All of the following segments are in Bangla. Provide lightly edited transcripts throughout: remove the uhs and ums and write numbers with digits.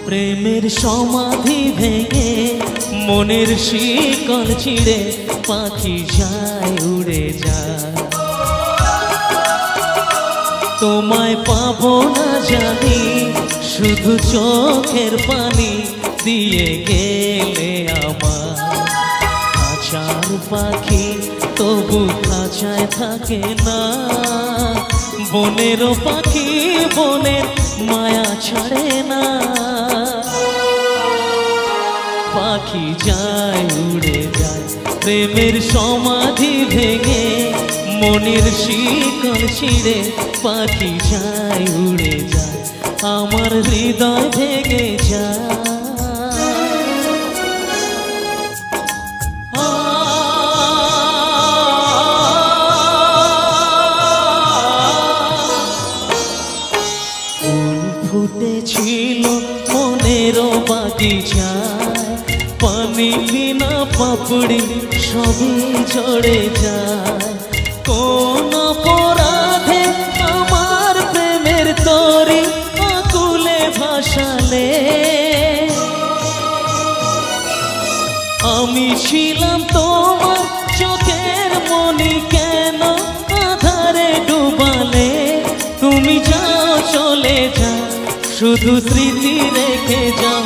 প্রেমের সমাধি ভেঙে মনের শিকল ছিঁড়ে পাখি যায় উড়ে যায়। তোমায় পাবো না জানি, শুধু চোখের পানি দিয়ে গেলে আমার। খাঁচার পাখি তবু খাঁচায় থাকে না, বনেরও পাখি বনের মায়া ছাড়ে না। পাখি যায় উড়ে যায়, প্রেমের সমাধি ভেঙে মনের শিকল ছিঁড়ে পাখি যায় উড়ে যায়, আমার হৃদয় ভেঙে যায়। ফুল ফুটেছিল মনেরও বাগিচায়, পানি বিনা পাপড়ি সবই ঝরে যায়। কোন অপরাধে আমার প্রেমের তরি আকুলে ভাসালে, আমি ছিলাম তোমার চোখের মনি, কেন আধারে ডুবালে? তুমি যাও চলে যাও, শুধু স্মৃতি রেখে যাও,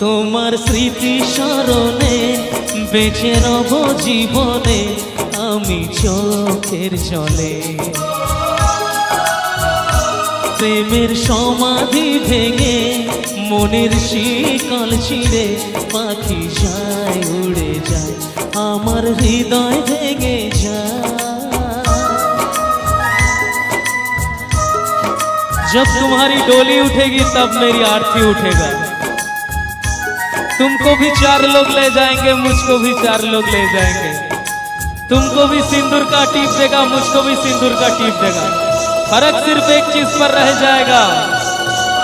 তোমার স্মৃতি স্মরণে বেঁচে রব জীবনে আমি চোখের জলে। প্রেমের সমাধি ভেঙে মনের শিকল ছিঁড়ে পাখি যায় উড়ে যায়, আমার হৃদয় ভেঙে যায়। जब तुम्हारी डोली उठेगी तब मेरी आरती उठेगा। तुमको भी 4 लोग ले जाएंगे, मुझको भी 4 लोग ले जाएंगे। तुमको भी सिंदूर का टीप देगा, मुझको भी सिंदूर का टीप देगा। फर्क सिर्फ एक चीज पर रह जाएगा,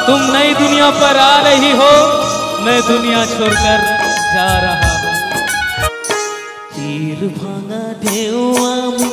तुम नई दुनिया पर आ रही हो, मैं दुनिया छोड़कर जा रहा हूँ। तीर भांगा ढेउ आमी